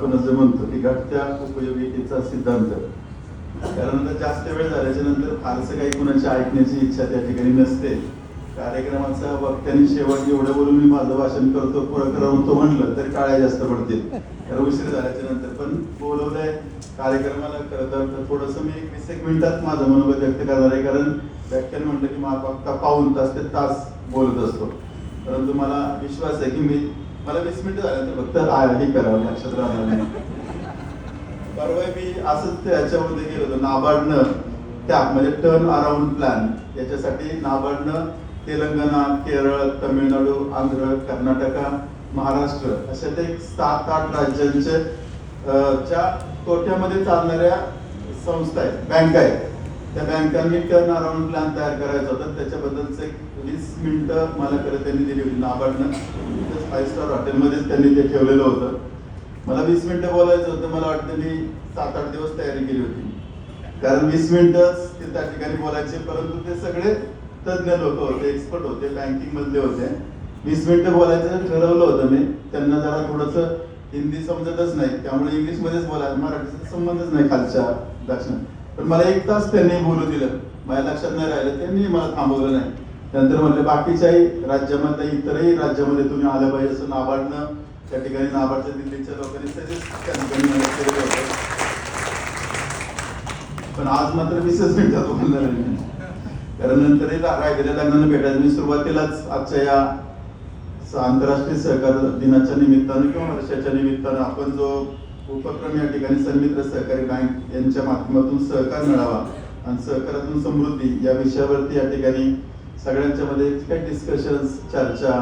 आपण असं म्हणतो की घटत्या उपयोगितेचा सिद्धांत. कारण जास्त वेळ झाल्याच्या नंतर फारसं काही कुणाची ऐकण्याची इच्छा त्या ठिकाणी नसते. कार्यक्रमाचा वक्त्यांनी शेवट एवढं बोलून मी माझं भाषण करतो पुढं करतो म्हणलं तरी टाळ्या जास्त पडतील, कारण उशीर झाल्याच्या नंतर. पण बोलवलंय कार्यक्रमाला खरं तर थोडंसं मी 20 मिनिटात माझं मनोगत व्यक्त करणार आहे, कारण व्याख्यान म्हटलं की फक्त पाऊण तास ते तास बोलत असतो. परंतु मला विश्वास आहे की मला 20 मिनिटं झाल्यानंतर फक्त हे करावं, लक्षात राहणार नाही. परवा मी असंच याच्यामध्ये गेलो होतो. नाबार्डनं त्या म्हणजे टर्न अराउंड प्लॅन याच्यासाठी नाबार्डनं तेलंगणा, केरळ, तमिळनाडू, आंध्र, कर्नाटका, महाराष्ट्र अशा ते 7-8 राज्यांच्या तोट्यामध्ये चालणाऱ्या संस्था आहेत, बँका आहेत. त्या बँकांनी टर्न अराउंड प्लॅन तयार करायचा होता. त्याच्याबद्दलच 20 मिनिटं मला खरं त्यांनी दिली होती. नाबार्डनं 5 स्टार हॉटेलमध्येच त्यांनी ते ठेवलेलं होतं. मला 20 मिनिटं बोलायचं होतं. मला वाटतं मी 7-8 दिवस तयारी केली होती, कारण 20 मिनिटंच ते त्या ठिकाणी बोलायचे. परंतु ते सगळे तज्ज्ञ लोक होते, एक्सपर्ट होते, बँकिंग मधले होते. 20 मिनिटं बोलायचं ठरवलं होतं मी. त्यांना जरा थोडंसं हिंदी समजतच नाही, त्यामुळे इंग्लिशमध्येच बोलायचं, मराठीचा संबंधच नाही खालच्या दक्षिण. पण मला 1 तास त्यांनी बोलू दिलं. माझ्या लक्षात नाही राहिलं, त्यांनी मला थांबवलं नाही. नंतर म्हटलं बाकीच्याही राज्यामध्ये, इतरही राज्यामध्ये तुम्ही आलं पाहिजे असं नाबार्डनं त्या ठिकाणी, नाबार्डच्या दिल्लीच्या लोकांनी सजेस्ट त्या ठिकाणी मला केलं होतं. पण आज मात्र 20 मिनिटात बोलणार नाही, कारण नंतरही राहिलेल्या लग्नाला भेटायचं. मी सुरुवातीलाच आजच्या या आंतरराष्ट्रीय सहकार दिनाच्या निमित्तानं किंवा वर्षाच्या निमित्तानं आपण जो उपक्रम या ठिकाणी सन्मित्र सहकारी बँक यांच्या माध्यमातून सहकार मिळावा आणि सहकारातून समृद्धी या विषयावरती या ठिकाणी सगळ्यांच्या मध्ये काही डिस्कशन्स, चर्चा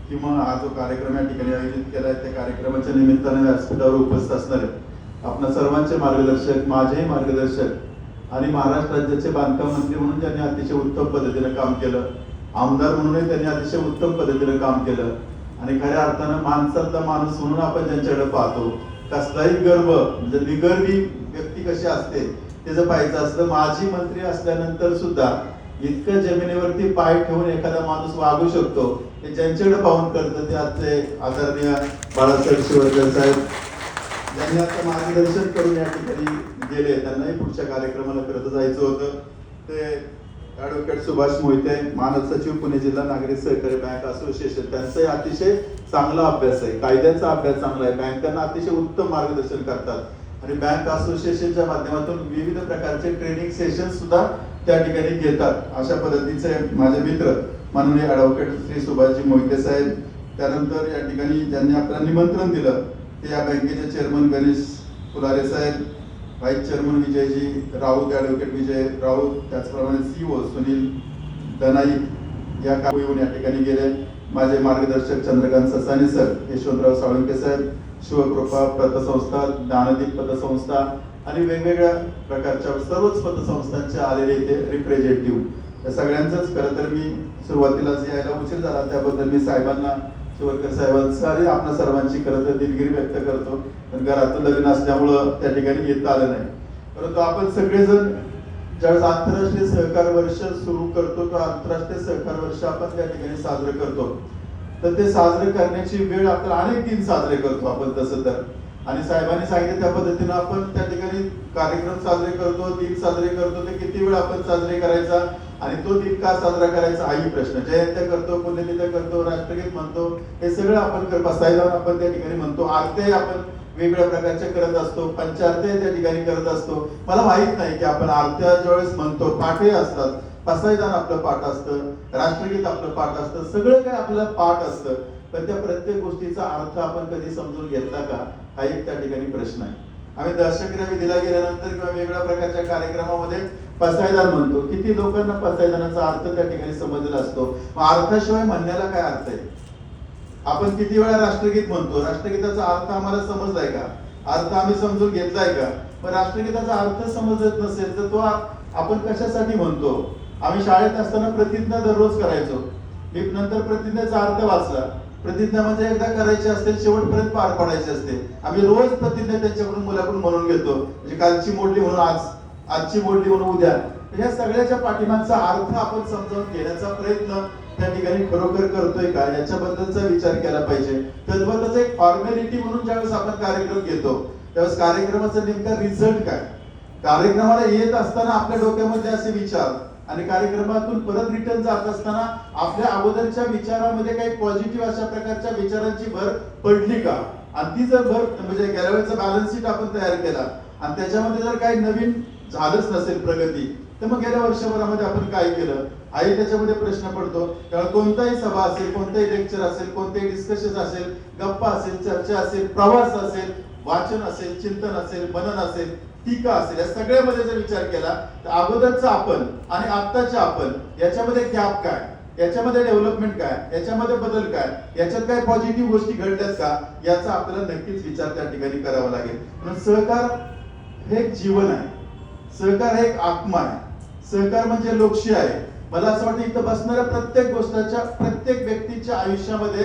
किंवा हा जो कार्यक्रम या ठिकाणी आयोजित केला आहे त्या कार्यक्रमाच्या निमित्तानं व्यासपीठावर उपस्थित असणार आहेत आपणा सर्वांचे मार्गदर्शक, माझेही मार्गदर्शक आणि महाराष्ट्र राज्याचे बांधकाम मंत्री म्हणून ज्यांनी अतिशय उत्तम पद्धतीने काम केलं, आमदार म्हणूनही त्यांनी अतिशय उत्तम पद्धतीने काम केलं आणि खऱ्या अर्थानं माणसातला माणूस म्हणून आपण ज्यांच्याकडे पाहतो, कसलाही गर्व म्हणजे निगर्वी व्यक्ती कशी असते त्याचं पाहायचं असतं. माजी मंत्री असल्यानंतर सुद्धा इतकं जमिनीवरती पाय ठेवून एखादा माणूस वागू शकतो हे ज्यांच्याकडे पाहून करतं ते आजचे आदरणीय बाळासाहेब शिवरकर साहेब, ज्यांनी आता मार्गदर्शन करून या ठिकाणी गेले. त्यांनाही पुढच्या कार्यक्रमाला करत जायचं होतं. ते ॲडव्होकेट सुभाष मोहिते, मानद सचिव, पुणे जिल्हा नागरिक सहकारी बँक असोसिएशन, त्यांचाही अतिशय चांगला अभ्यास आहे, कायद्याचा अभ्यास चांगला आहे, बँकांना अतिशय उत्तम मार्गदर्शन करतात आणि बँक असोसिएशनच्या माध्यमातून विविध प्रकारचे ट्रेनिंग सेशन सुद्धा त्या ठिकाणी घेतात. अशा पद्धतीचे माझे मित्र माननीय ॲडव्होकेट श्री सुभाषजी मोहिते साहेब, त्यानंतर या ठिकाणी ज्यांनी आपल्याला निमंत्रण दिलं ते या बँकेचे चेअरमन गणेश फुलारे साहेब, vice chairman Vijayji Raut, advocate विजय राऊत, त्याचप्रमाणे CEO सुनील दनाई या येऊन या ठिकाणी गेले. माझे मार्गदर्शक चंद्रकांत ससाने सर, यशवंतराव साळुंके साहेब, शिवकृपा पतसंस्था, ज्ञानदीप पतसंस्था आणि वेगवेगळ्या प्रकारच्या सर्वच पतसंस्थांचे आलेले इथे रिप्रेझेंटेटिव्ह, या सगळ्यांचंच खरं तर मी सुरुवातीलाच यायला उशीर झाला त्याबद्दल मी साहेबांना, शिवरकर साहेबांचा आपल्या सर्वांची खरं तर दिलगिरी व्यक्त करतो. पण घरातलं लग्न असल्यामुळं त्या ठिकाणी येता आलं नाही. परंतु आपण सगळेजण ज्यावेळेस आंतरराष्ट्रीय सहकार वर्ष सुरू करतो किंवा आंतरराष्ट्रीय सहकार वर्ष आपण त्या ठिकाणी साजरं करतो, तर ते साजरे करण्याची वेळ आपल्याला अनेक दिन साजरे करतो आपण तसं तर, आणि साहेबांनी सांगितलं त्या पद्धतीनं आपण त्या ठिकाणी कार्यक्रम साजरे करतो, दिन साजरे करतो. ते किती वेळ आपण साजरे करायचा आणि तो दिन का साजरा करायचा हाही प्रश्न. जयंत्या करतो, पुण्यतिथ्या करतो, राष्ट्रगीत म्हणतो, हे सगळं आपण बसायला आपण त्या ठिकाणी म्हणतो. आरते आपण वेगवेगळ्या प्रकारचे करत असतो, पंचारते त्या ठिकाणी करत असतो. मला माहित नाही की आपण आरत्या ज्यावेळेस म्हणतो, पाठे असतात, पसायदान आपलं पाठ असतं, राष्ट्रगीत आपलं पाठ असतं, सगळं काही आपलं पाठ असतं. पण त्या प्रत्येक गोष्टीचा अर्थ आपण कधी समजून घेतला का हा एक त्या ठिकाणी प्रश्न आहे. आम्ही दर्शक्रिया विधीला गेल्यानंतर किंवा वेगवेगळ्या प्रकारच्या कार्यक्रमामध्ये पसायदान म्हणतो. किती लोकांना पसायदानाचा अर्थ त्या ठिकाणी समजलेला असतो. अर्थाशिवाय म्हणण्याला काय अर्थ आहे? आपण किती वेळा राष्ट्रगीत म्हणतो, राष्ट्रगीताचा अर्थ आम्हाला समजलाय का? अर्थ आम्ही समजून घेतलाय का? पण राष्ट्रगीताचा अर्थ समजत नसेल तर तो आपण कशासाठी म्हणतो? आम्ही शाळेत असताना प्रतिज्ञा दररोज करायचो. मी नंतर प्रतिज्ञेचा अर्थ वाचला. प्रतिज्ञा म्हणजे एकदा करायची असते, शेवटपर्यंत पार पाडायची असते. आम्ही रोज प्रतिज्ञा त्यांच्याकडून मुलाकडून म्हणून घेतो. म्हणजे कालची मोडली म्हणून आज, आजची मोडली म्हणून उद्या. या सगळ्याच्या पाठीमागचा अर्थ आपण समजावून घेण्याचा प्रयत्न त्या ठिकाणी खरोखर करतोय का याच्याबद्दलचा विचार केला पाहिजे. तद्वतच एक फॉर्मॅलिटी म्हणून ज्यावेळेस आपण कार्यक्रम घेतो त्यावेळेस कार्यक्रमाचा नेमका रिझल्ट काय, कार्यक्रमाला येत असताना आपल्या डोक्यामध्ये असे विचार आणि कार्यक्रमातून परत रिटर्न जात असताना आपल्या अगोदरच्या विचारामध्ये काही पॉझिटिव्ह अशा प्रकारच्या विचारांची भर पडली का, आणि ती जर भर म्हणजे गेल्या वेळेचा बॅलन्स शीट आपण तयार केला आणि त्याच्यामध्ये जर काही नवीन झालंच नसेल प्रगती, तर मग गेल्या वर्षभरामध्ये आपण काय केलं हाही त्याच्यामध्ये प्रश्न पडतो. त्यामुळे कोणताही सभा असेल, कोणताही लेक्चर असेल, कोणतेही डिस्कशन असेल, गप्पा असेल, चर्चा असेल, प्रवास असेल, वाचन असेल, चिंतन असेल, मनन असेल, टीका असेल, या सगळ्यामध्ये जर विचार केला तर अगोदरचा आपण आणि आत्ताचे आपण याच्यामध्ये गॅप काय, याच्यामध्ये डेव्हलपमेंट काय, याच्यामध्ये बदल काय, याच्यात काय पॉझिटिव्ह गोष्टी घडल्यात का, याचा आपल्याला नक्कीच विचार त्या ठिकाणी करावा लागेल. म्हणून सहकार हे एक जीवन आहे, सहकार हे एक आत्मा आहे, सहकार म्हणजे लोकशाही आहे. मला असं वाटतं इथं बसणाऱ्या प्रत्येक गोष्टीच्या प्रत्येक व्यक्तीच्या आयुष्यामध्ये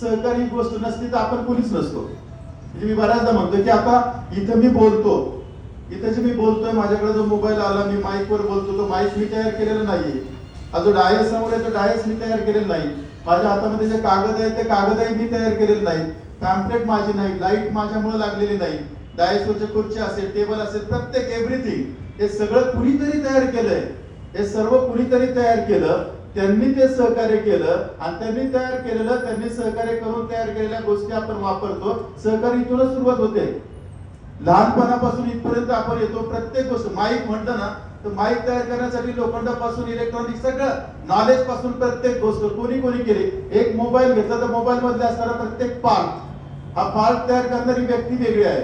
सहकारी गोष्ट नसती तर आपण कोणीच नसतो. म्हणजे मी बऱ्याचदा म्हणतो की आता इथं मी बोलतो, इथं जे मी बोलतोय माझ्याकडे जो मोबाईल आला, मी माईक वर बोलतो, तो माईक मी तयार केलेला नाहीये. हा जो डायस समोर आहे तो डायस मी तयार केलेला नाही. माझ्या हातामध्ये जे कागद आहे ते कागदही मी तयार केलेले नाही. पॅम्पलेट माझी नाही, लाईट माझ्यामुळे लागलेली नाही, डायसवरचे खुर्ची असेल, टेबल असेल, प्रत्येक एव्हरीथिंग हे सगळं कुणीतरी तयार केलंय. हे सर्व कुणीतरी तयार केलं, त्यांनी ते सहकार्य केलं आणि त्यांनी तयार केलेलं, त्यांनी सहकार्य करून तयार केलेल्या गोष्टी आपण वापरतो. सहकार्य इथूनच सुरुवात होते, लहानपणापासून इथपर्यंत आपण येतो. प्रत्येक गोष्ट माईक म्हटलं ना तर माईक तयार करण्यासाठी लोखंडापासून इलेक्ट्रॉनिक सगळं नॉलेज पासून प्रत्येक गोष्ट कोणी कोणी केली. एक मोबाईल घेतला तर मोबाईल मध्ये असणारा प्रत्येक पार्ट, हा पार्ट तयार करणारी व्यक्ती वेगळी आहे,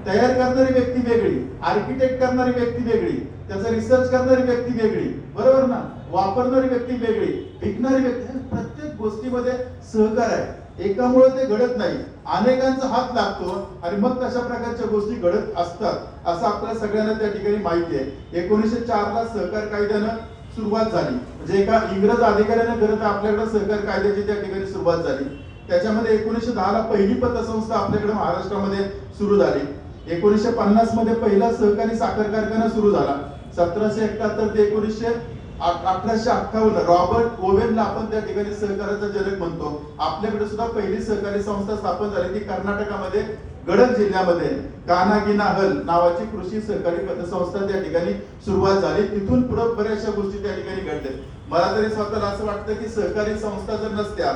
तयार करणारी व्यक्ती वेगळी, आर्किटेक्ट करणारी व्यक्ती वेगळी, त्याचा रिसर्च करणारी व्यक्ती वेगळी, बरोबर ना, वापरणारी व्यक्ती वेगळी, विकणारी व्यक्ती. प्रत्येक गोष्टीमध्ये सहकार आहे, एकामुळे ते घडत नाही, अनेकांचा हात लागतो आणि मग तशा प्रकारच्या गोष्टी घडत असतात असं आपल्या सगळ्यांना त्या ठिकाणी माहिती आहे. 1904 ला सहकार कायद्यानं सुरुवात झाली, म्हणजे एका इंग्रज अधिकाऱ्याने खरं तर आपल्याकडे सहकार कायद्याची त्या ठिकाणी सुरुवात झाली. त्याच्यामध्ये 1910 ला पहिली पतसंस्था आपल्याकडे महाराष्ट्रामध्ये सुरू झाली. 1950 मध्ये पहिला सहकारी साखर कारखाना सुरू झाला. 1771 ते 1858 रॉबर्ट ओवेनला आपण त्या ठिकाणी सहकाराचा जनक म्हणतो. आपल्याकडे सुद्धा पहिली सहकारी संस्था स्थापन झाली ती कर्नाटकामध्ये गडक जिल्ह्यामध्ये कानागिनाहल नावाची कृषी सहकारी पतसंस्था त्या ठिकाणी सुरुवात झाली. तिथून पुढे बऱ्याचशा गोष्टी त्या ठिकाणी घडल्या. मला तरी स्वतःला असं वाटतं की सहकारी संस्था जर नसत्या,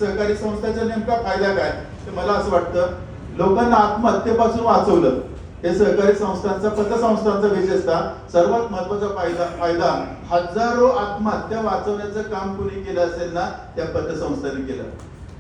सहकारी संस्थाचा नेमका फायदा काय, तर मला असं वाटतं लोकांना आत्महत्येपासून वाचवलं. हे सहकारी संस्थांचा पतसंस्थांचा विशेषतः सर्वात महत्वाचा फायदा हजारो आत्महत्या वाचवण्याचं काम कोणी केलं असेल ना, त्या पतसंस्थांनी केलं.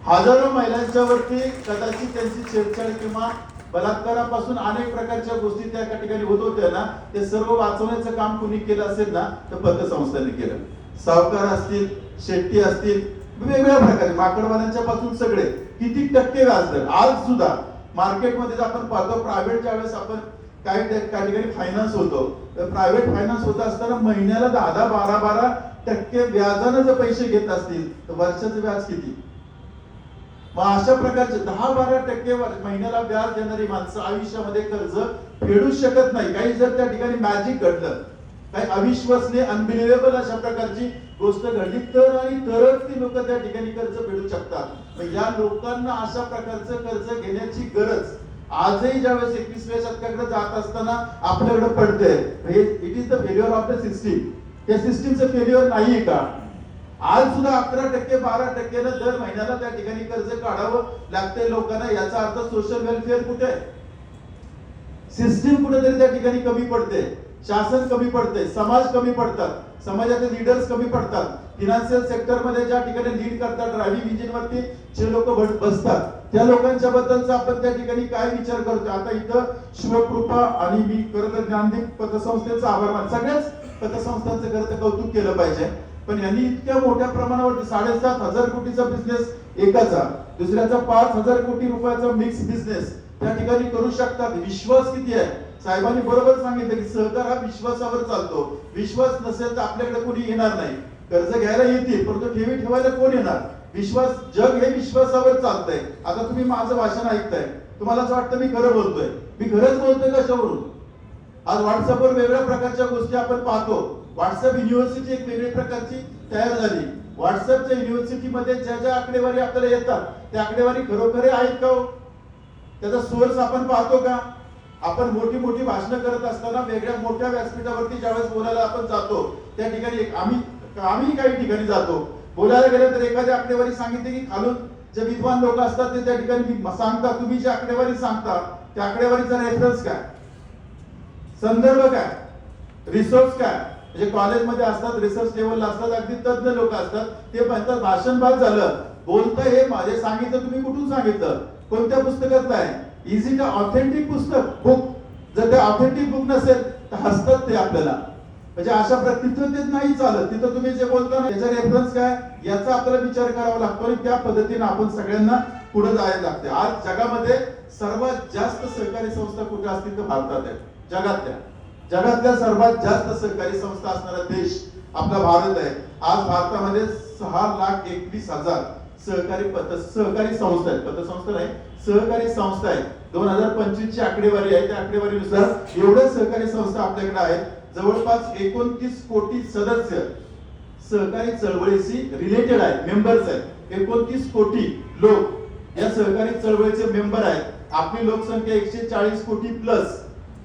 हजारो महिलांच्या वरती कदाचित त्यांची छेडछाड किंवा बलात्कारापासून अनेक प्रकारच्या गोष्टी त्या ठिकाणी होत होत्या ना, ते सर्व वाचवण्याचं काम कोणी केलं असेल ना, तर पतसंस्थांनी केलं. सावकार असतील, शेट्टी असतील, वेगवेगळ्या प्रकारे माकडवाल्यांच्या पासून सगळे किती टक्के व्याजदर आज सुद्धा मार्केटमध्ये आपण पाहतो. प्रायव्हेट ज्यावेळेस आपण काही ठिकाणी फायनान्स होतो, तर प्रायव्हेट फायनान्स होत असताना महिन्याला 10, 12% व्याजानं जर पैसे घेत असतील तर वर्षाचं व्याज किती. मग अशा प्रकारचे 10-12% महिन्याला व्याज देणारी माणसं आयुष्यामध्ये कर्ज फेडू शकत नाही. काही जर त्या ठिकाणी मॅजिक घडलं, काही अविश्वसनीय अनबिलिव्हेबल अशा प्रकारची गोष्ट घडली तर आणि तरच ती लोक त्या ठिकाणी कर्ज फेडू शकतात. या लोकांना अशा प्रकारचं कर्ज घेण्याची गरज आजही ज्यावेळेस 21व्या शतकाकडे जात असताना आपल्याकडे पडते. It is the failure of the system. त्या सिस्टीमचं फेल्युअर नाहीये का? आज सुद्धा 11%, 12% दर महिन्याला त्या ठिकाणी कर्ज काढावं लागते लोकांना. याचा अर्थ सोशल वेलफेअर कुठे आहे? सिस्टीम कुठेतरी त्या ठिकाणी कमी पडते, शासन कमी पडते, समाज कमी पडतात, समाजाचे लीडर्स कमी पडतात. फिनान्शियल सेक्टर मध्ये ज्या ठिकाणी लीड करतात, ड्रायव्हिंग इंजिन वरती जे लोक बसतात, त्या लोकांच्या बद्दलचा आपण त्या ठिकाणी काय विचार करतो. आता इथं शिवकृपा आणि मी खरं तर ज्ञानदीप पतसंस्थेचा आभार मान, सगळ्याच पतसंस्थांचं खरं तर कौतुक केलं पाहिजे. पण यांनी इतक्या मोठ्या प्रमाणावर 7,500 कोटीचा बिझनेस एकाचा, दुसऱ्याचा 5,000 कोटी रुपयाचा मिक्स बिझनेस त्या ठिकाणी करू शकतात. विश्वास किती आहे? साहेबांनी बरोबर सांगितलं की सहकार हा विश्वासावर चालतो. विश्वास नसेल तर आपल्याकडे कोणी येणार नाही. कर्ज घ्यायला येतील परंतु ठेवी ठेवायला कोण येणार? विश्वास, जग हे विश्वासावर चालतंय. आता तुम्ही माझं भाषण ऐकताय, तुम्हाला असं वाटतं मी खरं बोलतोय. मी खरंच बोलतोय कशावरून? आज व्हॉट्सअपवर वेगवेगळ्या प्रकारच्या गोष्टी आपण पाहतो. व्हॉट्सअप युनिव्हर्सिटी एक वेगळी प्रकारची तयार झाली. व्हॉट्सअपच्या युनिव्हर्सिटीमध्ये ज्या ज्या आकडेवारी आपल्याला येतात त्या आकडेवारी खरोखर आहेत का हो? त्याचा सोर्स आपण पाहतो का? आपण मोठी मोठी भाषणं करत असताना वेगळ्या मोठ्या व्यासपीठावरती ज्यावेळेस बोलायला आपण जातो त्या ठिकाणी आम्ही काही ठिकाणी जातो बोलायला गेलं तर एखादी आकडेवारी सांगितली की खालून जे विद्वान लोक असतात ते त्या ठिकाणी सांगता, तुम्ही जी आकडेवारी सांगता त्या आकडेवारीचा रेफरन्स काय, संदर्भ काय, रिसोर्स काय? म्हणजे कॉलेजमध्ये असतात, रिसर्च लेवलला असतात, अगदी तज्ञ लोक असतात, ते म्हणतात भाषण बाद झालं, बोलतं हे माझे सांगितलं, तुम्ही कुठून सांगितलं, कोणत्या पुस्तकातलं आहे, इज इट अ ऑथेंटिक पुस्तक बुक? जर ते ऑथेंटिक बुक नसेल तर हसतात ते आपल्याला. म्हणजे अशा तिथं ते नाही चालत. तिथं तुम्ही जे बोलता ना याचा रेफरन्स काय, याचा आपल्याला विचार करावा लागतो आणि त्या पद्धतीने आपण सगळ्यांना पुढे जायला लागते. आज जगामध्ये सर्वात जास्त सहकारी संस्था कुठे असतील तर भारतात आहे. जगातल्या सर्वात जास्त सहकारी संस्था असणारा देश आपला भारत आहे. आज भारतामध्ये 6,21,000 सहकारी संस्था आहेत. पतसंस्था नाही, सहकारी संस्था आहेत. 2025 ची आकडेवारी आहे. त्या आकडेवारीनुसार एवढ्या सहकारी संस्था आपल्याकडे आहेत. जवळपास 29 कोटी सदस्य सहकारी चळवळीशी रिलेटेड आहेत, मेंबर्स आहेत. 29 कोटी लोक या सहकारी चळवळीचे मेंबर आहेत. आपली लोकसंख्या 140 कोटी प्लस.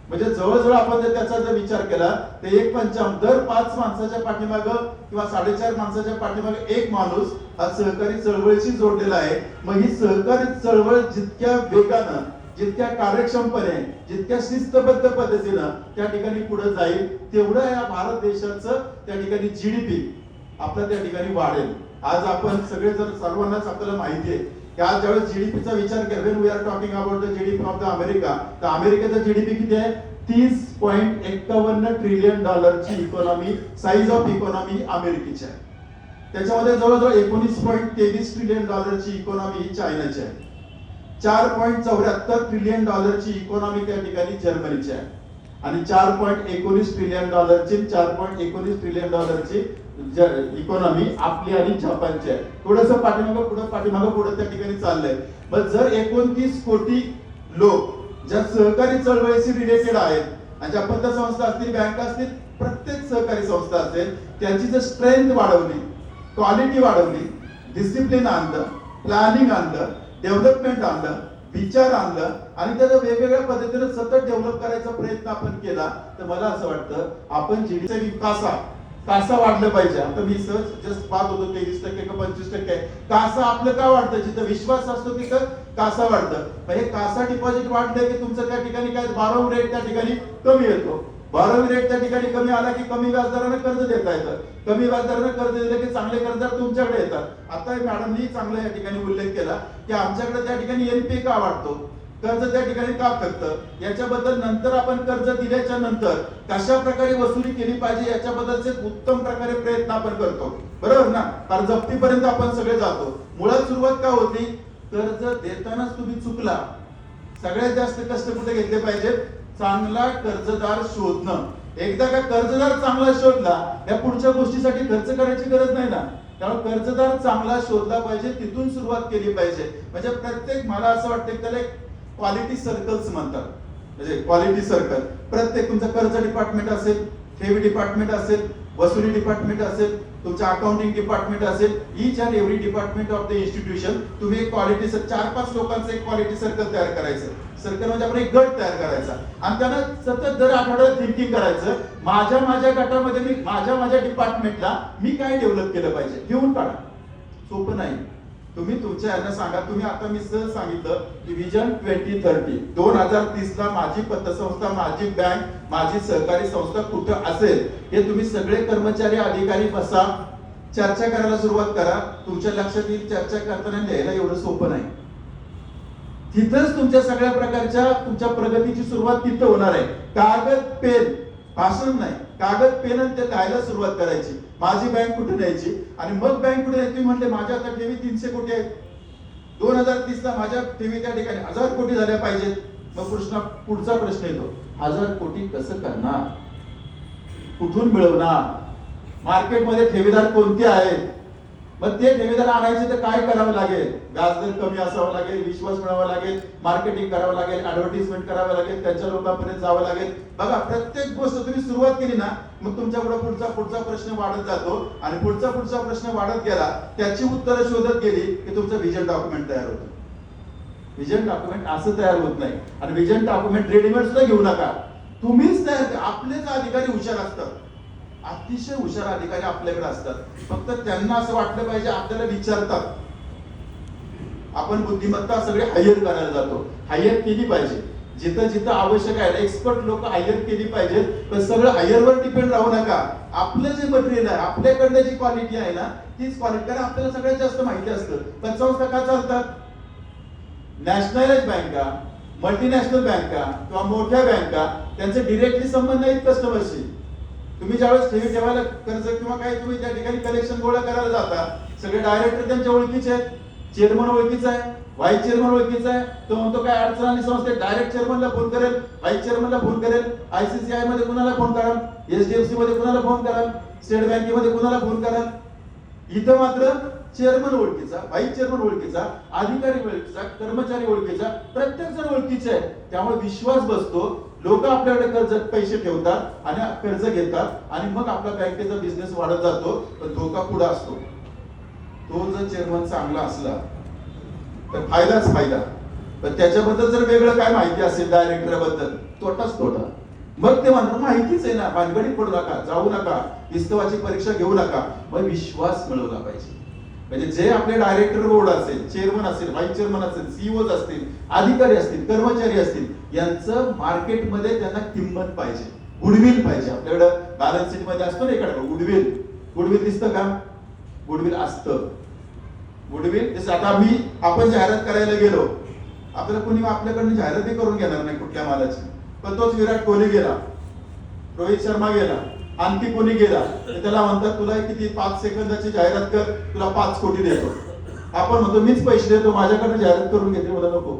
म्हणजे जवळजवळ आपण जर त्याचा जर विचार केला तर 1.55 दर 5 माणसाच्या पाठीमागं किंवा 4.5 माणसाच्या पाठीमागे एक माणूस हा सहकारी चळवळीशी जोडलेला आहे. मग ही सहकारी चळवळ जितक्या वेगानं, जितक्या कार्यक्षमपणे, जितक्या शिस्तबद्ध पद्धतीनं त्या ठिकाणी पुढे जाईल तेवढं या भारत देशाचं त्या ठिकाणी जीडीपी आपलं त्या ठिकाणी वाढेल. आज आपण सगळे जर सर्वांनाच आपल्याला माहिती आहे की आज ज्यावेळेस जीडीपीचा विचार केला, when we are talking about the GDP of the America, तर अमेरिकेचा जीडीपी किती आहे? 30.51 ट्रिलियन डॉलरची इकॉनॉमी, साईज ऑफ इकॉनॉमी अमेरिकेची आहे. त्याच्यामध्ये जवळजवळ 19.23 ट्रिलियन डॉलरची इकॉनॉमी ही चायनाची आहे. 4.74 ट्रिलियन डॉलरची इकॉनॉमी त्या ठिकाणी जर्मनीची आहे आणि 4.19 ट्रिलियन डॉलरची 4.19 ट्रिलियन डॉलरची इकॉनॉमी आपली आणि जपानची आहे. थोडंसं पाठीमागं पुढे त्या ठिकाणी चाललंय. पण जर 29 कोटी लोक ज्या सहकारी चळवळीशी रिलेटेड आहेत आणि ज्या पतसंस्था असतील, बँका असतील, प्रत्येक सहकारी संस्था असेल, त्यांची जर स्ट्रेंथ वाढवली, क्वालिटी वाढवली, डिसिप्लिन आणलं, प्लॅनिंग आणलं, डेव्हलपमेंट आणलं, विचार आणलं आणि त्याचा वेगवेगळ्या पद्धतीने सतत डेव्हलप करायचा प्रयत्न आपण केला तर मला असं वाटतं आपण जीडीपीचा कासा वाढलं पाहिजे. आता मी जस्ट पाहत होतो 23% का 25% कासा आपलं का वाढतं? जिथं विश्वास असतो तिथं कासा वाढतं. हे कासा डिपॉझिट वाढलं की तुमचं त्या ठिकाणी काय बॉरोइंग रेट त्या ठिकाणी कमी येतो. बॉरोइंग रेट त्या ठिकाणी कमी आला की कमी व्याजदराने कर्ज देता येतं. कमी व्याजदराने कर्ज दिलं की चांगले कर्जदार तुमच्याकडे येतात. आता मॅडमनी चांगला या ठिकाणी उल्लेख केला की आमच्याकडे त्या ठिकाणी एनपीए का वाढतो, कर्ज त्या ठिकाणी का करतं, याच्याबद्दल नंतर आपण कर्ज दिल्याच्या नंतर कशा प्रकारे वसुली केली पाहिजे याच्याबद्दलचे उत्तम प्रकारे प्रयत्न आपण करतो, बरोबर ना? कारण जप्तीपर्यंत आपण सगळे जातो. मुळात सुरुवात का होती? कर्ज देतानाच तुम्ही चुकला. सगळ्यात जास्त कष्ट कुठे घेतले पाहिजेत? चांगला कर्जदार शोधणं. एकदा का कर्जदार चांगला शोधला या पुढच्या गोष्टीसाठी खर्च करायची गरज नाही ना. त्यामुळे कर्जदार चांगला शोधला पाहिजे, तिथून सुरुवात केली पाहिजे. म्हणजे प्रत्येक, मला असं वाटतं की त्याला क्वालिटी सर्कल्स म्हणतात. म्हणजे क्वालिटी सर्कल प्रत्येक तुमचं कर्ज डिपार्टमेंट असेल, ठेवी डिपार्टमेंट असेल, वसुली डिपार्टमेंट असेल, तुमचं अकाउंटिंग डिपार्टमेंट असेल, each and every department of the institution तुम्ही एक क्वालिटी 4-5 लोकांचं एक क्वालिटी सर्कल तयार करायचं. सर्कल म्हणजे आपण एक गट तयार करायचा आणि त्यांना सतत दर आठवड्यात थिंकिंग करायचं, माझ्या गटामध्ये मी माझ्या डिपार्टमेंटला मी काय डेव्हलप केलं पाहिजे, लिहून काढा. सोपं नाही. तुम्ही तुमच्या यांना सांगा. तुम्ही आता मी सहज सांगितलं की विजन 2030 2030 ला माझी पतसंस्था, माझी बँक, माझी सहकारी संस्था कुठं असेल हे तुम्ही सगळे कर्मचारी, अधिकारी बसा, चर्चा करायला सुरुवात करा. तुमच्या लक्षात येईल चर्चा करताना लिहायला एवढं सोपं नाही. तिथंच तुमच्या सगळ्या प्रकारच्या तुमच्या प्रगतीची सुरुवात तिथं होणार आहे. कागद पेन, भाषण नाही, कागद पेन आणि ते लिहायला सुरुवात करायची. माझी बँक कुठे न्यायची आणि मग बँक कुठे न्यायची म्हटले माझ्या आता ठेवी 300 कोटी आहेत. 2030 ला माझ्या ठेवी त्या ठिकाणी 1000 कोटी झाल्या पाहिजेत. मग पुढचा प्रश्न येतो, 1000 कोटी कसं करणार, कुठून मिळवणार, मार्केटमध्ये ठेवीदार कोणते आहेत, मग ते ठेवीदार आणायचे तर काय करावं लागेल? व्याजदर कमी असावं लागेल, विश्वास मिळावा लागेल, मार्केटिंग करावं लागेल, ऍडव्हर्टिजमेंट करावं लागेल, त्यांच्या लोकांपर्यंत जावं लागेल. बघा, प्रत्येक गोष्ट तुम्ही सुरुवात केली ना, मग तुमच्याकडे पुढचा प्रश्न वाढत जातो आणि पुढचा प्रश्न वाढत गेला, त्याची उत्तरं शोधत गेली की तुमचं व्हिजन डॉक्युमेंट तयार होतं. व्हिजन डॉक्युमेंट असं तयार होत नाही. आणि व्हिजन डॉक्युमेंट रेडीमेड सुद्धा घेऊ नका, तुम्हीच तयार. आपलेच अधिकारी हुशार असतात, अतिशय हुशार अधिकारी आपल्याकडे असतात. फक्त त्यांना असं वाटलं पाहिजे, आपल्याला विचारतात. आपण बुद्धिमत्ता सगळे हायर करायला जातो, हायर केली पाहिजे. जिथं जिथं आवश्यक आहे, एक्सपर्ट लोक हायर केली पाहिजे. पण सगळं हायरवर डिपेंड राहू नका. आपलं जे मटेरियल आहे, आपल्याकडनं जी क्वालिटी आहे ना, तीच क्वालिटी. कारण आपल्याला सगळ्यात जास्त माहिती असतं. पतसंस्था का चालतात? नॅशनलाइज बँका, मल्टीनॅशनल बँका किंवा मोठ्या बँका, त्यांचे डिरेक्टली संबंध आहेत कस्टमरशी. तुम्ही ज्यावेळेस ठेवी ठेवायला कर्ज किंवा काही तुम्ही त्या ठिकाणी कलेक्शन गोळा करायला जाता, सगळे डायरेक्टर त्यांच्या ओळखीचे आहेत. चेअरमन ओळखीचा आहे, व्हाईस चेअरमन ओळखीचा आहे. तो म्हणतो काय अडचण आली संस्थेत, डायरेक्ट चेअरमनला फोन करेल, व्हाईस चेअरमनला फोन करेल, ICICI मध्ये कुणाला फोन कराल, HDFC मध्ये कुणाला फोन कराल, स्टेट बँकेमध्ये कुणाला फोन कराल. इथं मात्र चेअरमन ओळखीचा, व्हाईस चेअरमन ओळखीचा, अधिकारी ओळखीचा, कर्मचारी ओळखीचा, प्रत्येक जण ओळखीचे आहे. त्यामुळे विश्वास बसतो. लोक आपल्याकडे कर्ज पैसे ठेवतात आणि कर्ज घेतात आणि मग आपला बँकेचा बिझनेस वाढत जातो. पण धोका पुढे असतो. तो जर चेअरमन चांगला असला तर फायदाच फायदा. पण त्याच्याबद्दल जर वेगळं काय माहिती असेल डायरेक्टरबद्दल, तोटाच तोटा. मग ते म्हणतात माहितीच आहे ना, भानगडीत पडू नका, जाऊ नका, विस्तवाची परीक्षा घेऊ नका. मग विश्वास मिळवला पाहिजे. म्हणजे जे आपले डायरेक्टर बोर्ड असेल, चेअरमन असेल, व्हाईस चेअरमन असेल, सीईओ असतील, अधिकारी असतील, कर्मचारी असतील, यांचं मार्केटमध्ये त्यांना किंमत पाहिजे, गुडविल पाहिजे. आपल्याकडे बॅलन्स शीट मध्ये असतो ना एखादं गुडविल दिसतं का? गुडविल असतं. गुडविल जसं आता आपण जाहिरात करायला गेलो, आपल्याला कोणी आपल्याकडनं जाहिरातही करून घेणार नाही कुठल्या मालाची. पण तोच विराट कोहली गेला, रोहित शर्मा गेला, आणखी कोणी गेला, तर त्याला म्हणतात तुला किती 5 सेकंदाची जाहिरात कर, तुला 5 कोटी देतो. आपण म्हणतो मीच पैसे देतो, माझ्याकडे जाहिरात करून घेते. मला नको.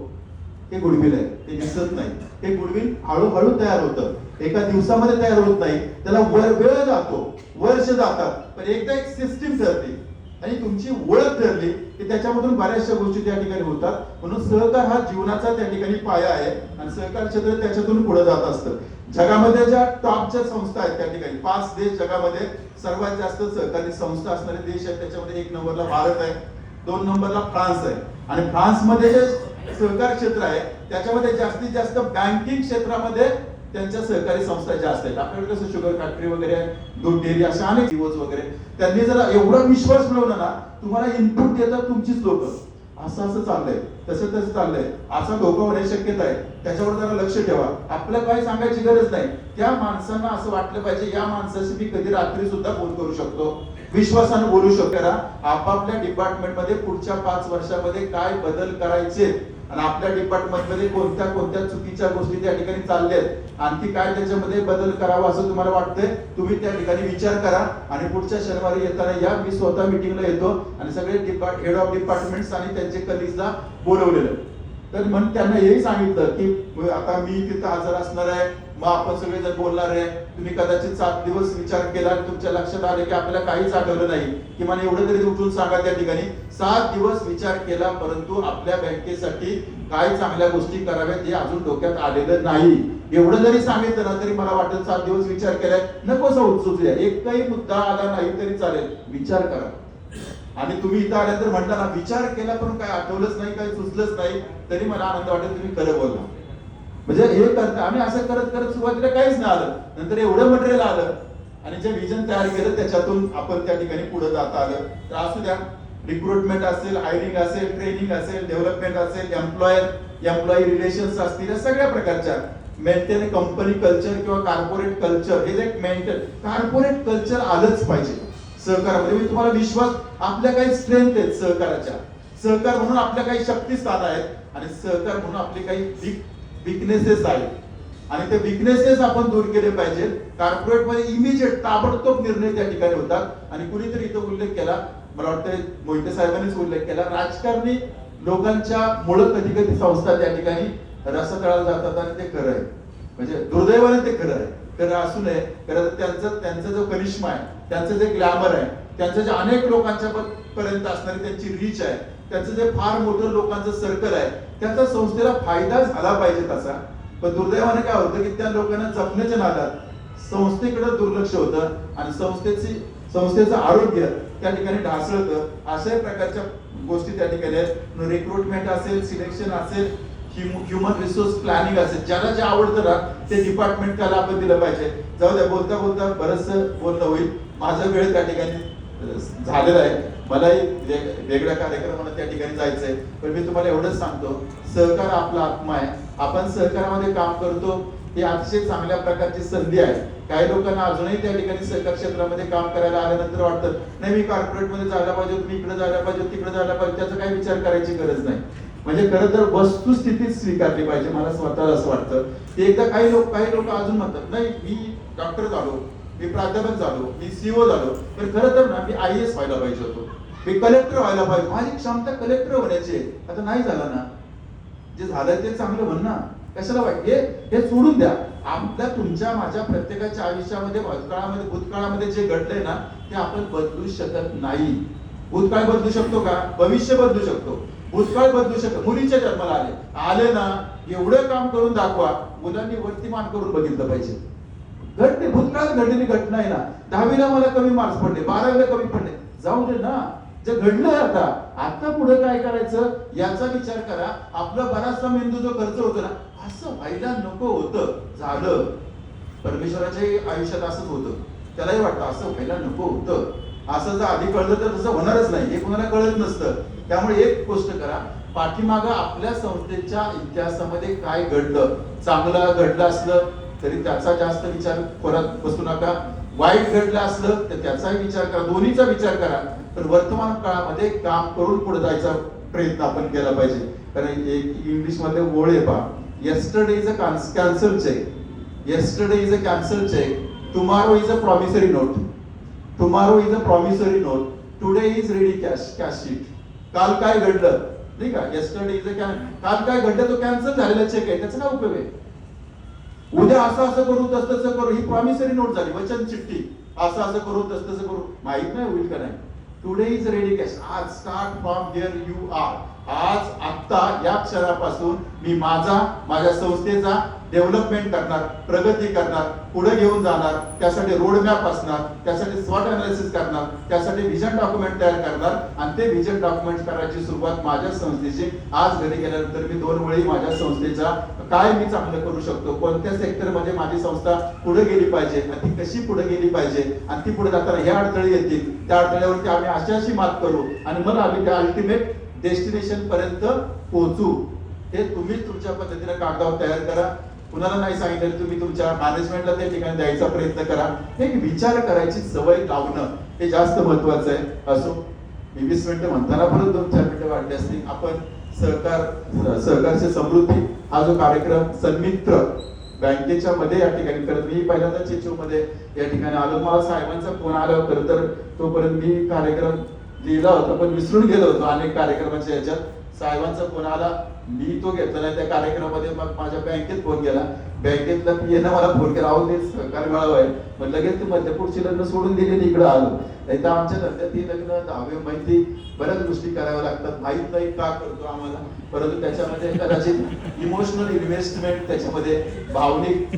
हे गुडविल आहे, ते दिसत नाही. हे गुडविल हळूहळू तयार होतं, एका दिवसामध्ये तयार होत नाही. त्याला वेळ जातो, वर्ष जातात. पण एकदा एक सिस्टीम ठरते आणि तुमची ओळख ठरली की त्याच्यामधून बऱ्याचशा गोष्टी त्या ठिकाणी होतात. म्हणून सहकार हा जीवनाचा त्या ठिकाणी पाया आहे आणि सहकार क्षेत्र त्याच्यातून पुढे जात असतं. जगामध्ये ज्या टॉपच्या संस्था आहेत त्या ठिकाणी 5 देश जगामध्ये सर्वात जास्त सहकारी संस्था असणारे देश आहेत. त्याच्यामध्ये 1 नंबरला भारत आहे, 2 नंबरला फ्रान्स आहे. आणि फ्रान्समध्ये जे सहकार क्षेत्र आहे त्याच्यामध्ये जास्तीत जास्त बँकिंग क्षेत्रामध्ये त्यांच्या सहकारी संस्था जास्त आहेत. आपल्याकडे कसं शुगर फॅक्टरी वगैरे, दूध डेअरी, अशा अनेक सीओज वगैरे. त्यांनी जर एवढा विश्वास मिळवला ना, तुम्हाला इनपुट देतात तुमचीच लोक. असं चाललंय, तसं चाललंय, असा धोका होण्याची शक्यता आहे. त्याच्यावर जरा लक्ष ठेवा. आपल्याला काही सांगायची गरज नाही. त्या माणसांना असं वाटलं पाहिजे या माणसाशी मी कधी रात्री सुद्धा फोन करू शकतो, विश्वासाने बोलू शकतो. आपापल्या डिपार्टमेंटमध्ये पुढच्या 5 वर्षामध्ये काय बदल करायचे आणि आपल्या डिपार्टमेंट मध्ये कोणत्या चुकीच्या गोष्टी त्या ठिकाणी चालल्यात, आणखी काय त्याच्यामध्ये बदल करावा असं तुम्हाला वाटतंय, तुम्ही त्या ठिकाणी विचार करा. आणि पुढच्या शनिवारी येताना या, मी स्वतः मीटिंगला येतो आणि सगळे हेड ऑफ डिपार्टमेंट्स आणि त्यांचे कलिग्सला बोलवलेलं. तर मग त्यांना हेही सांगितलं की आता मी तिथं हजर असणार आहे, मग आपण सगळे जण बोलणार आहे. तुम्ही कदाचित 7 दिवस विचार केला, तुमच्या लक्षात आले की आपल्याला काहीच आठवलं नाही, की मला एवढं तरी उठून सांगा. त्या ठिकाणी 7 दिवस विचार केला, परंतु आपल्या बँकेसाठी काय चांगल्या गोष्टी कराव्यात हे अजून डोक्यात आलेलं नाही. एवढं जरी सांगितलं ना तरी मला वाटतं 7 दिवस विचार केलाय, नकोसा उत्सुकता. एकही मुद्दा आला नाही तरी चालेल, विचार करा. आणि तुम्ही इथं आल्यानंतर म्हटलं ना विचार केला पण काय आठवलंच नाही, काही सुचलंच नाही, तरी मला आनंद वाटेल तुम्ही खरं बोलला. म्हणजे हे करता आम्ही असं करत करत सुरुवातीला काहीच नाही आलं, नंतर एवढं मटेरियल आलं आणि जे विजन तयार केलं त्याच्यातून आपण त्या ठिकाणी पुढे जाता आलं. तर असू द्या, रिक्रुटमेंट असेल, हायरिंग असेल, ट्रेनिंग असेल, डेव्हलपमेंट असेल, एम्प्लॉई रिलेशन्स असतील, या सगळ्या प्रकारच्या मेंटेन कंपनी कल्चर किंवा कॉर्पोरेट कल्चर, हे जे मेंटेन कॉर्पोरेट कल्चर आलंच पाहिजे सहकारामध्ये. मी तुम्हाला विश्वास, आपल्या काही स्ट्रेंथ आहेत सहकाराच्या, सहकार म्हणून आपल्या काही शक्तिस्थान आहेत आणि सहकार म्हणून आपले काही विकनेसेस आहेत आणि ते विकनेसेस आपण दूर केले पाहिजेत. कॉर्पोरेट मध्ये इमिजिएट ताबडतोब निर्णय त्या ठिकाणी होतात. आणि कुणीतरी इथं उल्लेख केला, मला वाटतं मोहिते साहेबांनीच उल्लेख केला, राजकारणी लोकांच्या मुळे कधी कधी संस्था त्या ठिकाणी रसातळाला जातात आणि ते खरं आहे. म्हणजे दुर्दैवाने ते खरं आहे, खरं असू नये. खरं त्यांचा जो करिश्मा आहे, त्यांचं जे ग्लॅमर आहे त्यांचं जे अनेक लोकांच्या पर्यंत असणारी त्यांची रीच आहे, त्याचं जे फार मोठं लोकांचं सर्कल आहे, त्याचा संस्थेला फायदा झाला पाहिजे तसा. पण दुर्दैवाने काय होतं की त्या लोकांना जपण्याच्या नादात संस्थेकडे दुर्लक्ष होतं आणि संस्थेचं आरोग्य त्या ठिकाणी ढासळतं. अशा प्रकारच्या गोष्टी त्या ठिकाणी आहेत. रिक्रुटमेंट असेल, सिलेक्शन असेल, ह्युमन रिसोर्स प्लॅनिंग असेल, ज्याला जे आवडतं ना ते डिपार्टमेंट त्याला आपण दिलं पाहिजे. जाऊ द्या, बोलता बोलता बरंचसं बोलणं होईल. माझा वेळ त्या ठिकाणी झालेला आहे. मलाही वेगळ्या कार्यक्रमाला त्या ठिकाणी जायचंय. पण मी तुम्हाला एवढंच सांगतो, सहकार आपला आत्मा आहे. आपण सहकारामध्ये काम करतो, ही अतिशय चांगल्या प्रकारची संधी आहे. काही लोकांना अजूनही त्या ठिकाणी सहकार क्षेत्रामध्ये काम करायला आल्यानंतर वाटतं नाही मी कॉर्पोरेट मध्ये जायला पाहिजे, मी इकडे जायला पाहिजे, तिकडे जायला पाहिजे. त्याचा काही विचार करायची गरज नाही. म्हणजे खरं तर वस्तुस्थितीत स्वीकारली पाहिजे. मला स्वतःला असं वाटतं की एकदा काही लोक अजून म्हणतात नाही मी डॉक्टर झालो, मी प्राध्यापक झालो, मी सीओ झालो, पण खरं तर ना मी IAS व्हायला पाहिजे होतो, मी कलेक्टर व्हायला पाहिजे, माझी क्षमता कलेक्टर होण्याची. आता नाही झालं ना, जे झालंय ते चांगलं म्हण ना, कशाला वाईट. हे सोडून द्या. आपल्या तुमच्या माझ्या प्रत्येकाच्या आयुष्यामध्ये भूतकाळामध्ये जे घडलंय ना ते आपण बदलू शकत नाही. भूतकाळ बदलू शकतो का? भविष्य बदलू शकतो, भूतकाळ बदलू शकतो. मुलीच्या जन्माला आले ना एवढं काम करून दाखवा, मुलांनी वरती मान करून बघितलं पाहिजे. घडते, भूतकाळात घडलेली घटना आहे ना. 10वीला मला कमी मार्क्स पडले, 12वीला कमी पडले, जाऊ दे ना. जे घडलं आता पुढे काय करायचं याचा विचार करा. आपला बराचसा मेंदू जो खर्च होतो ना, असं व्हायला नको होतं, झालं. परमेश्वराच्या आयुष्यात असंच होतं. त्यालाही वाटतं असं व्हायला नको होतं. असं जर आधी कळलं तर तसं होणारच नाही, हे कोणाला कळत नसतं. त्यामुळे एक गोष्ट करा, पाठीमागं आपल्या संस्थेच्या इतिहासामध्ये काय घडलं, चांगलं घडलं असलं तरी त्याचा जास्त विचार करत बसू नका. वाईट घडलं असलं तर त्याचाही विचार करा, दोन्हीचा विचार करा. पण वर्तमान काळामध्ये काम करून पुढे जायचा प्रयत्न आपण केला पाहिजे. कारण एक इंग्लिश मध्ये ओळ आहे पहा, yesterday is a cancel check, yesterday is a cancel check, tomorrow is a promissory note, tomorrow is a promissory note, today is ready cash sheet. काल काय घडलं नाही का, yesterday is a काल काय घडलं तो कॅन्सल झालेला चेक आहे, त्याचा काय उपयोग आहे. उद्या असं करू तसं करू, ही प्रॉमिसरी नोट झाली, वचन चिठ्ठी, असं करू तसं करू, माहित नाही होईल का नाही. Today is ready cash. आज start from here you are. आज आत्ता या क्षणापासून मी माझ्या संस्थेचा डेव्हलपमेंट करणार, प्रगती करणार, पुढे घेऊन जाणार. त्यासाठी रोड मॅप असणार, त्यासाठी स्वॉट अनालिसिस करणार, त्यासाठी व्हिजन डॉक्युमेंट तयार करणार आणि ते व्हिजन डॉक्युमेंट करायची सुरुवात माझ्या संस्थेची. आज घरी गेल्यानंतर मी 2 वेळी माझ्या संस्थेचा काय मी चांगलं करू शकतो, कोणत्या सेक्टर मध्ये माझी संस्था पुढे गेली पाहिजे आणि ती कशी पुढे गेली पाहिजे आणि ती पुढे जाताना ह्या अडथळे येतील, त्या अडथळ्यावरती आम्ही अशी मात करू आणि मग आम्ही त्या अल्टिमेट डेस्टिनेशन पर्यंत पोहोचू. हे तुम्ही तुमच्या पद्धतीने कागदावर तयार करा. कुणाला नाही सांगितलं, तुम्ही तुमच्या मॅनेजमेंटला त्या ठिकाणी द्यायचा प्रयत्न करा. एक विचार करायची सवय लावणं हे जास्त महत्वाचं आहे. असो, मी 20 मिनिटं म्हणताना परत 2-4 मिनिटं वाढली असतील. आपण सहकारची समृद्धी हा जो कार्यक्रम सन्मित्र बँकेच्या मध्ये या ठिकाणी करत, मी पहिल्यांदा चिचू मध्ये या ठिकाणी आलो. मला साहेबांचा फोन आला खरं तर तोपर्यंत मी कार्यक्रम लिहिला होता पण विसरून गेलो होतो अनेक कार्यक्रमाच्या याच्यात. साहेबांचा फोन आला, मी तो घेतला नाही त्या कार्यक्रमामध्ये. मग माझ्या बँकेत फोन गेला, बँकेतला पीएनं मला फोन केला, अहो ते सहकार मेळावा आहे. मग लगेच ते मध्यपुढची लग्न सोडून दिलेली इकडे आलो. नाही तर आमच्या धंद्यात ही लग्न, दहावी, माहिती, बऱ्याच गोष्टी कराव्या लागतात. माहित नाही का करतो आम्हाला, परंतु त्याच्यामध्ये कदाचित इमोशनल इन्व्हेस्टमेंट, त्याच्यामध्ये भावनिक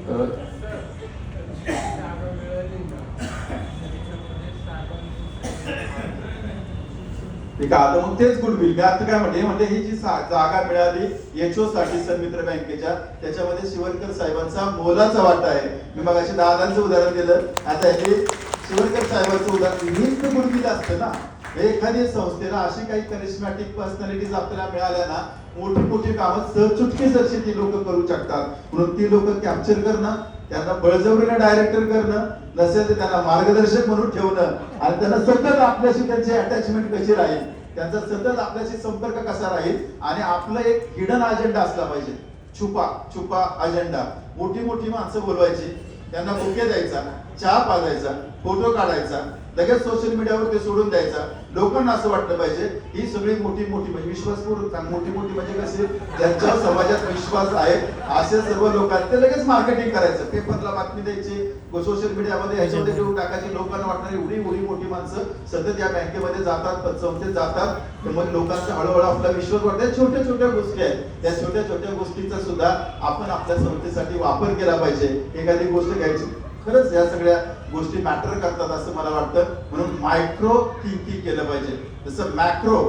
ठीक आहे. आता मग तेच गुडविल मी आता काय म्हणजे ही जी जागा मिळाली एचओ साठी सन्मित्र बँकेच्या, त्याच्यामध्ये शिवरकर साहेबांचा मोलाचा वाटा आहे. मी मगाशी दादांचं उदाहरण दिलं, आता हे शिवरकर साहेबांचं उदाहरण. हीच तर गुडविल असतं ना. एखादी संस्थेला अशी काही करिश्मॅटिक पर्सनॅलिटीज आपल्याला मिळाल्या ना, मोठी कामं चुटकीसरशी ती लोक करू शकतात. म्हणून ती लोक कॅप्चर करणं, त्यांना बळजबरीने डायरेक्टर करणं, नसेल तर त्यांना मार्गदर्शक म्हणून ठेवणं आणि त्यांना सतत आपल्याशी त्यांची अटॅचमेंट कशी राहील, त्यांचा सतत आपल्याशी संपर्क कसा राहील. आणि आपलं एक हिडन अजेंडा असला पाहिजे, छुपा अजेंडा. मोठी माणसं बोलवायची, त्यांना बुके द्यायचा, चहा पाजायचा, फोटो काढायचा, लगेच सोशल मीडियावर ते सोडून द्यायचा. लोकांना असं वाटलं पाहिजे ही सगळी मोठी मोठी म्हणजे विश्वासपूर्वक मोठी मोठी म्हणजे कसे ज्यांच्या समाजात विश्वास आहे असे सर्व लोक आहेत ते लगेच मार्केटिंग करायचं, पेपरला बातमी द्यायची, सोशल मीडियामध्ये ह्याच्यामध्ये देऊन टाकायची. लोकांना वाटणार एवढी एवढी मोठी माणसं सतत या बँकेमध्ये जातात, पतसंस्थेत जातात, त्यामुळे लोकांचा हळूहळू आपला विश्वास वाटतो. छोट्या छोट्या गोष्टी आहेत, त्या छोट्या छोट्या गोष्टींचा सुद्धा आपण आपल्या संस्थेसाठी वापर केला पाहिजे. एखादी गोष्ट घ्यायची, खरंच या सगळ्या गोष्टी मॅटर करतात असं मला वाटतं. म्हणून मायक्रो थिंकिंग केलं पाहिजे. जसं मॅक्रो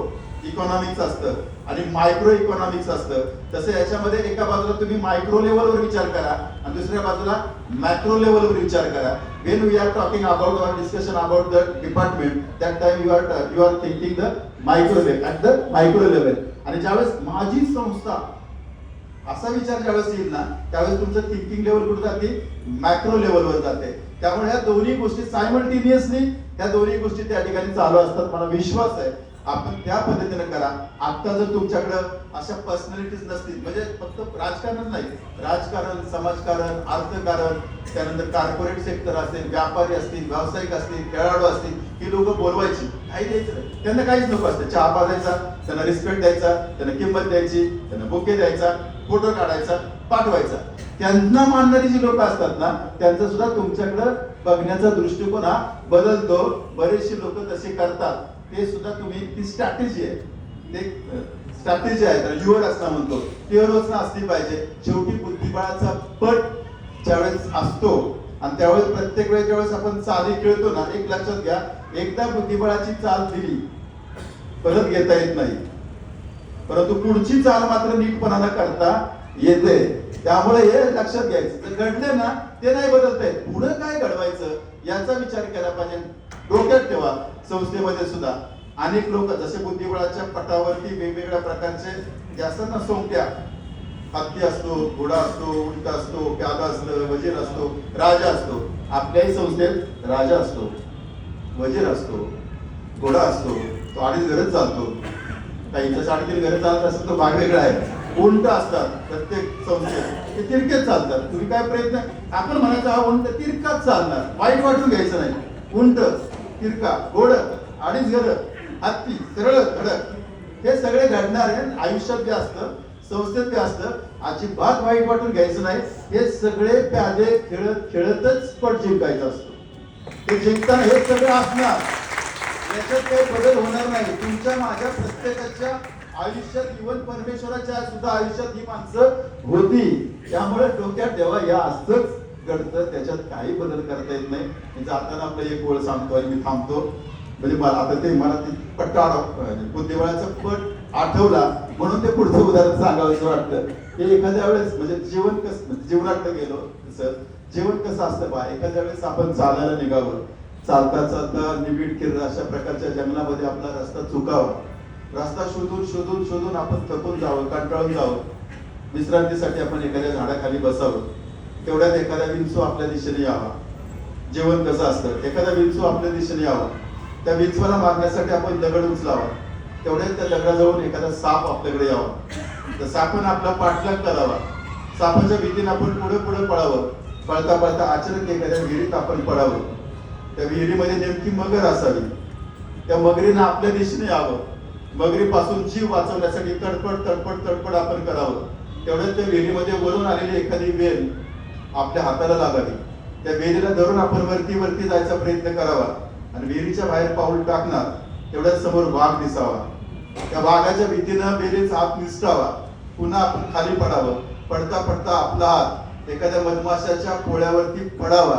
इकॉनॉमिक्स असतं आणि मायक्रो इकॉनॉमिक्स असतं, तसं याच्यामध्ये एका बाजूला तुम्ही मायक्रो लेवलवर विचार करा आणि दुसऱ्या बाजूला मॅक्रो लेवलवर विचार करा. when we are talking about our discussion about the department, that time you are thinking the micro level, at the micro level. आणि ज्यावेळेस माझी संस्था असा विचार ज्यावेळेस येईल ना, त्यावेळेस तुमचं थिंकिंग लेवल कुठे जाते, मॅक्रो लेवलवर जाते. त्यामुळे ह्या दोन्ही गोष्टी सायमल्टेनियसली त्या दोन्ही गोष्टी त्या ठिकाणी चालू असतात. मला विश्वास आहे आपण त्या पद्धतीने करा. आता जर तुमच्याकडे अशा पर्सनॅलिटीज नसतील, म्हणजे फक्त राजकारणच नाही, राजकारण, समाजकारण, अर्थकारण, त्यानंतर कॉर्पोरेट सेक्टर असेल, व्यापारी असतील, व्यावसायिक असतील, खेळाडू असतील, ही लोक बोलवायची, काही द्यायचं नाही, त्यांना काहीच नको असतं. चहा पाजायचा, त्यांना रिस्पेक्ट द्यायचा, त्यांना किंमत द्यायची, त्यांना बुके द्यायचा, फोटो काढायचा, पाठवायचा. त्यांना मानणारी जी लोक असतात ना, त्यांचा सुद्धा तुमच्याकडे बघण्याचा दृष्टिकोन हा बदलतो. बरेचसे लोक तसे करतात, ते सुद्धा तुम्ही ती स्ट्रॅटेजी आहे, ते स्ट्रॅटेजी आहे, तर युअर असणं म्हणतो, प्युअर असणं असली पाहिजे. शेवटी बुद्धिबळाचा पट ज्यावेळेस असतो आणि त्यावेळेस प्रत्येक वेळेस ज्यावेळेस आपण चाली खेळतो ना, एक लक्षात घ्या, एकदा बुद्धिबळाची चाल दिली परत घेता येत नाही, परंतु पुढची चाल मात्र नीटपणानं करता येते. त्यामुळे हे लक्षात घ्यायचं, जर घडले ना ते नाही बदलता येत, पुढे काय घडवायचं याचा विचार केला पाहिजे. डोक्यात ठेवा, संस्थेमध्ये सुद्धा अनेक लोक जसे बुद्धिबळाच्या पटावरती वेगवेगळ्या प्रकारचे जे असतात ना, सोंगट्या, हत्ती असतो, घोडा असतो, उंट असतो, प्यादा असतो, वजीर असतो, राजा असतो. आपल्याही संस्थेत राजा असतो, वजीर असतो, घोडा असतो, तो अडीच घरच चालतो, काहींच्या साडेतीन घरं चालत असतं, तो भाग वेगळा आहे. उंट असतात प्रत्येक संस्थेत, ते तिरकेच चालतात. तुम्ही काय प्रयत्न, आपण म्हणायचं हा उंट तिरकाच चालणार, वाईट वाटून घ्यायचं नाही. उंट तिरका, घोड अडीच घर, हत्ती सरळ धडक, हे सगळे घडणार आहे. आयुष्यात जे असतं, संस्थेत जे असतं, अजिबात वाईट वाटून घ्यायचं नाही. हे सगळे प्यादे खेळत खेळतच स्पर्ट जिंकायचं असतो. ते जिंकताना हे सगळं असणार, याच्यात काही बदल होणार नाही. तुमच्या माझ्या प्रत्येकाच्या आयुष्यात, इवन परमेश्वराच्या सुद्धा आयुष्यात ही माणसं होती. त्यामुळे डोक्यात ठेवा, या असंच घडतं, त्याच्यात काही बदल करता येत नाही. जाताना आपलं एक ओळ सांगतो आणि मी थांबतो. म्हणजे मला आता ते मला ते पट्टा बुद्धिबळाचा पट आठवला म्हणून ते पुढचं उदाहरण सांगावंसं वाटतं. हे एखाद्या वेळेस म्हणजे जीवन कसं, म्हणजे जीवनाकडे गेलो तसं जीवन कसं असतं बा. एखाद्या वेळेस आपण चालायला निघावं, चालता चालता निबिड किरण अशा प्रकारच्या जंगलामध्ये आपला रस्ता चुकावा, रस्ता शोधून शोधून शोधून आपण थकून जावं, कंटाळून जावं, विश्रांतीसाठी आपण एखाद्या झाडाखाली बसावं, तेवढ्यात एखादा विंचू आपल्या दिशेने यावा. जेवण कसं असतं, एखादा विंचू आपल्या दिशेने यावा, त्या विंचवाला मारण्यासाठी आपण दगड उचलावा, तेवढ्यात त्या दगडाजवळ एखादा साप आपल्याकडे यावा, तर सापानं आपला पाठलाग करावा, सापाच्या भीतीने आपण पुढे पुढे पळावं, पळता पळता अचानक एखाद्या विहिरीत आपण पडावं, त्या विहिरीमध्ये नेमकी मगर असावी, त्या मगरीनं आपल्या दिशेने यावं, मगरीपासून जीव वाचवण्यासाठी तडपड तडपड तडपड आपण करावं, तेवढ्यात त्या विहिरीमध्ये वरून आलेली एखादी वेल आपल्या हाताला लागावी, त्या वेलीला धरून आपण वरती वरती जायचा प्रयत्न करावा आणि विहिरीच्या बाहेर पाऊल टाकणार, तेवढ्यात समोर वाघ दिसावा, त्या वाघाच्या भीतीनं वेलीचा हात निसटावा, पुन्हा आपण खाली पडावं, पडता पडता आपला हात एखाद्या मधमाशाच्या पोळ्यावरती पडावा,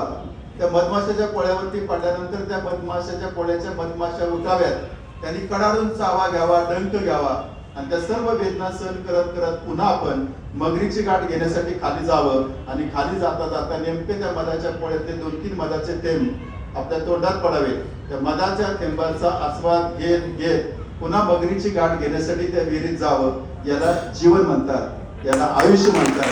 त्या मधमाशाच्या पोळ्यावरती पडल्यानंतर त्या मधमाशाच्या पोळ्याच्या मधमाशा उठाव्यात, त्यांनी कडाडून चावा घ्यावा, डंक घ्यावा आणि त्या सर्व वेदना सहन करत करत पुन्हा आपण मगरीची गाठ घेण्यासाठी खाली जावं आणि खाली जाता जाता नेमके त्या मधाच्या पोळ्यातले 2-3 मधाचे थेंब आपल्या तोंडात पडावे, त्या मधाच्या थेंबाचा आस्वाद घेत घेत पुन्हा मगरीची गाठ घेण्यासाठी त्या विहिरीत जावं. याला जीवन म्हणतात, याला आयुष्य म्हणतात.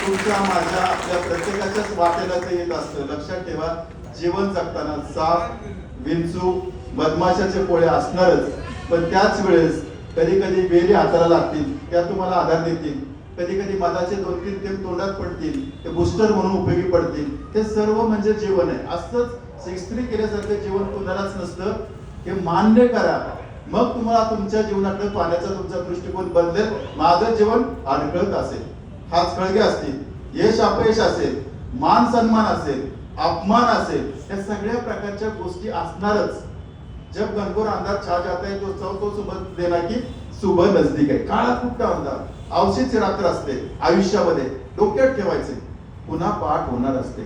तुमच्या माझ्या आपल्या प्रत्येकाच्याच वाटेला ते येत असतं. लक्षात ठेवा, जीवन जगताना साप, विंचू, मधमाशाचे पोळे असणारच, पण त्याच वेळेस कधी कधी वेली हाताला लागतील, त्या तुम्हाला आधार देतील. कधी कधी मधाचे 2-3 थेंब तोंडात पडतील, ते बूस्टर म्हणून उपयोगी पडतील. ते सर्व म्हणजे जीवन आहे. असंच इस्त्री केल्यासारखं जीवन कुणालाच नसतं, हे मान्य करा. मग तुम्हाला तुमच्या जीवनातलं पाण्याचा तुमचा दृष्टिकोन बदलेल. माझं जीवन अडखळत असेल, खाचखळगे असतील, यश अपयश असेल, मान सन्मान असेल, अपमान असेल, या सगळ्या प्रकारच्या गोष्टी असणारच. जब घनघोर अंधार छा जाता है तो सुबह देना की सुबह नजदीक आहे. काळात खूप अंधार, अवशीची रात्र असते आयुष्यामध्ये. डोक्यात ठेवायचे, पुन्हा पाठ होणार असते,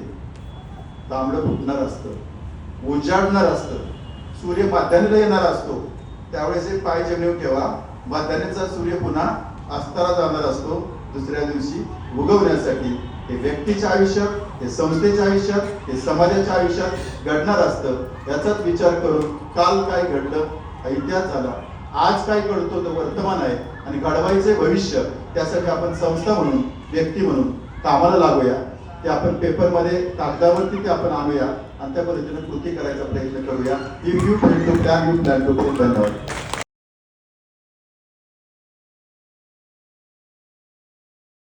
तांबडं फुटणार असतं, उजाडणार असतं, सूर्य माध्यान्हीला येणार असतो. त्यावेळेस एक पाय जमिनीवर ठेवा, माध्यान्हीचा सूर्य पुन्हा अस्ताला जाणार असतो दुसऱ्या दिवशी उगवण्यासाठी. हे व्यक्तीच्या आयुष्यात, हे संस्थेच्या आयुष्यात, हे समाजाच्या आयुष्यात घडणार असतं. याचाच विचार करून काल काय घडलं हा इतिहास झाला, आज काय घडतो तो वर्तमान आहे, आणि घडवायचे भविष्य. त्यासाठी आपण संस्था म्हणून, व्यक्ती म्हणून कामाला लागूया. ते आपण पेपरमध्ये कागदावरती ते आपण आणूया आणि त्या पद्धतीने कृती करायचा प्रयत्न करूया. If you plan to plan, you plan to plan. धन्यवाद.